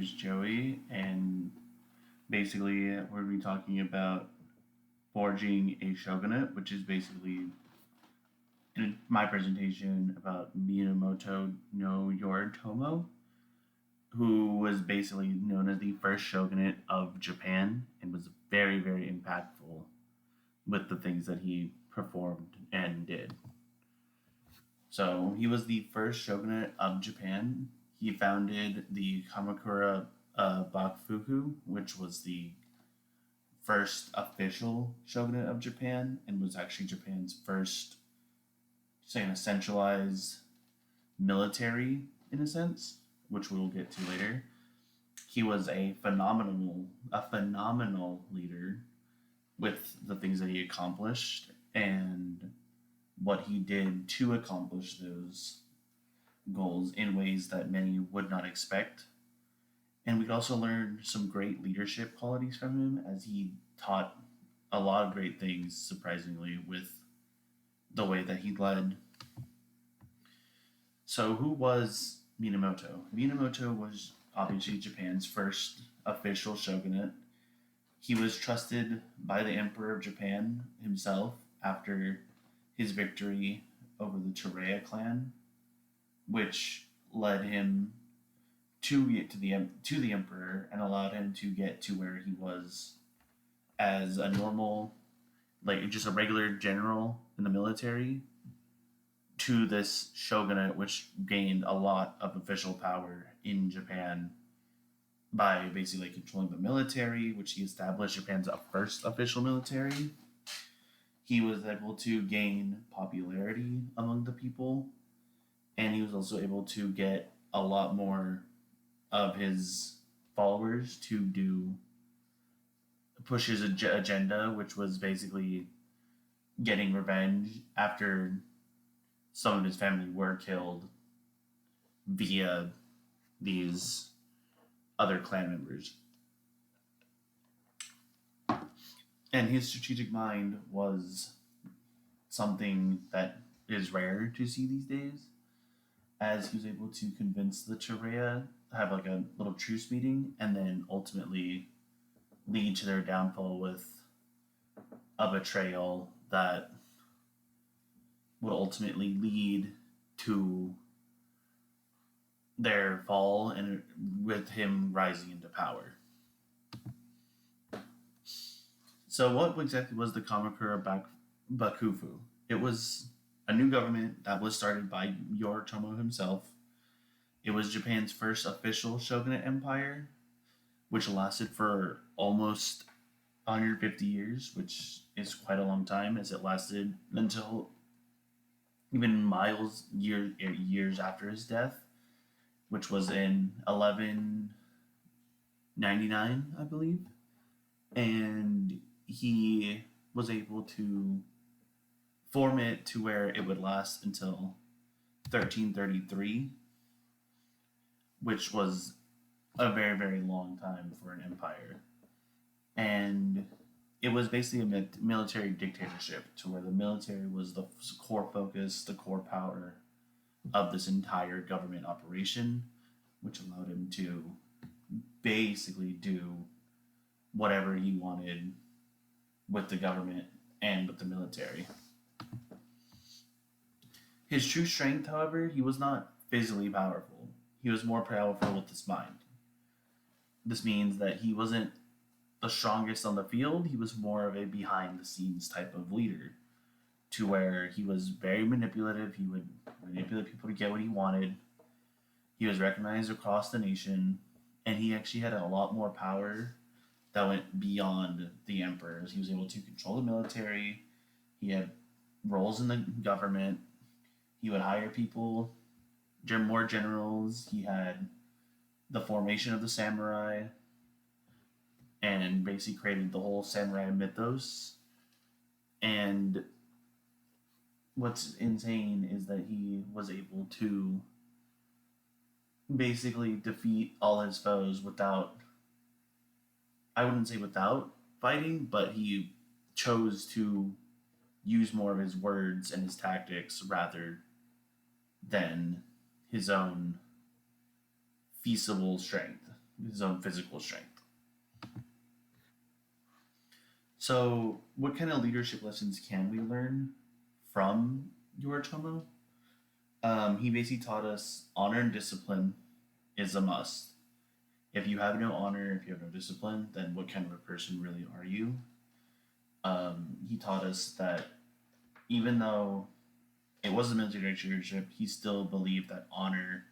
is Joey, and basically we're going to be talking about forging a shogunate, which is basically in my presentation about Minamoto no Yoritomo, who was basically known as the first shogunate of Japan and was very, very impactful with the things that he performed and did. So he was the first shogunate of Japan. He founded the Kamakura Bakufu, which was the first official shogunate of Japan and was actually Japan's first, say, a centralized military in a sense, which we will get to later. He was a phenomenal leader with the things that he accomplished and what he did to accomplish those goals in ways that many would not expect. And we could also learn some great leadership qualities from him as he taught a lot of great things, surprisingly, with the way that he led. So, who was Minamoto? Minamoto was obviously Japan's first official shogunate. He was trusted by the Emperor of Japan himself after his victory over the Tereya clan, which led him to the emperor and allowed him to get to where he was as a normal, like just a regular general in the military, to this shogunate, which gained a lot of official power in Japan by basically controlling the military, which he established Japan's first official military. He was able to gain popularity among the people, and he was also able to get a lot more of his followers to push his agenda, which was basically getting revenge after some of his family were killed via these other clan members. And his strategic mind was something that is rare to see these days, as he was able to convince the Tereya to have like a little truce meeting and then ultimately lead to their downfall with a betrayal that would ultimately lead to their fall and with him rising into power. So, what exactly was the Kamakura Bakufu? It was a new government that was started by Yoritomo himself. It was Japan's first official shogunate empire, which lasted for almost 150 years, which is quite a long time, as it lasted until even years after his death, which was in 1199, I believe. And he was able to form it to where it would last until 1333, which was a very, very long time for an empire. And it was basically a military dictatorship to where the military was the core focus, the core power of this entire government operation, which allowed him to basically do whatever he wanted with the government and with the military. His true strength, however, he was not physically powerful. He was more powerful with his mind. This means that he wasn't the strongest on the field, he was more of a behind the scenes type of leader, to where he was very manipulative. He would manipulate people to get what he wanted. He was recognized across the nation, and he actually had a lot more power that went beyond the emperors. He was able to control the military. He had roles in the government. He would hire people, more generals. He had the formation of the samurai, and basically created the whole samurai mythos. And what's insane is that he was able to basically defeat all his foes without, I wouldn't say without fighting, but he chose to use more of his words and his tactics rather than his own feasible strength, his own physical strength. So, what kind of leadership lessons can we learn from Yoritomo? He basically taught us honor and discipline is a must. If you have no honor, if you have no discipline, then what kind of a person really are you? He taught us that even though it was a military dictatorship, he still believed that honor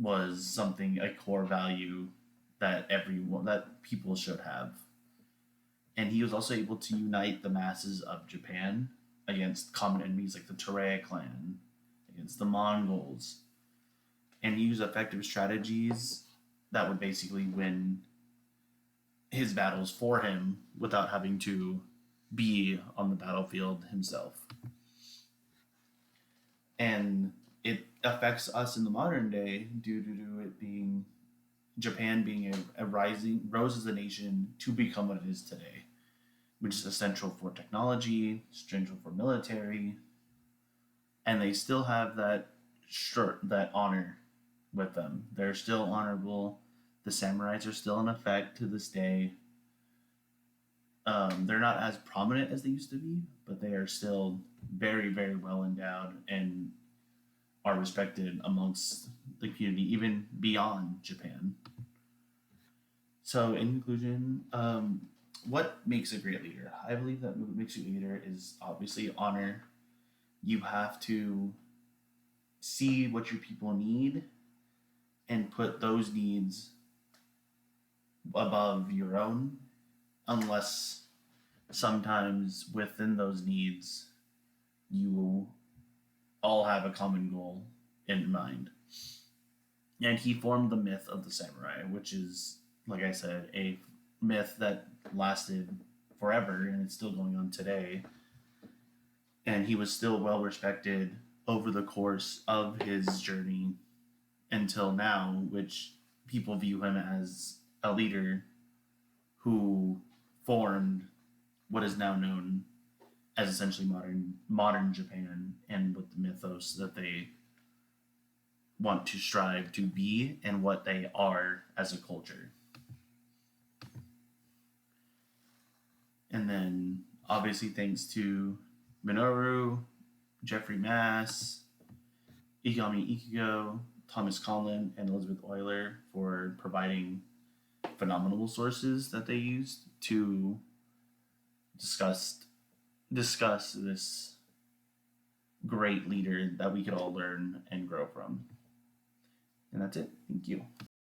was something, a core value that people should have. And he was also able to unite the masses of Japan against common enemies like the Tourei clan, against the Mongols, and use effective strategies that would basically win his battles for him without having to be on the battlefield himself. And it affects us in the modern day due to it being Japan being a rising rose as a nation to become what it is today, which is essential for technology, essential for military, and they still have that that honor with them. They're still honorable. The samurais are still in effect to this day. They're not as prominent as they used to be, but they are still very, very well endowed and are respected amongst the community, even beyond Japan. So, in conclusion, what makes a great leader? I believe that what makes you a leader is obviously honor. You have to see what your people need and put those needs above your own, unless sometimes within those needs you all have a common goal in mind. And he formed the myth of the samurai, which is, like I said, a myth that lasted forever and it's still going on today. And he was still well respected over the course of his journey until now, which people view him as a leader who formed what is now known as essentially modern Japan and with the mythos that they want to strive to be and what they are as a culture. And then obviously thanks to Minoru, Jeffrey Mass, Igami Ikigo, Thomas Conlon, and Elizabeth Euler for providing phenomenal sources that they used to discuss this great leader that we could all learn and grow from. And that's it. Thank you.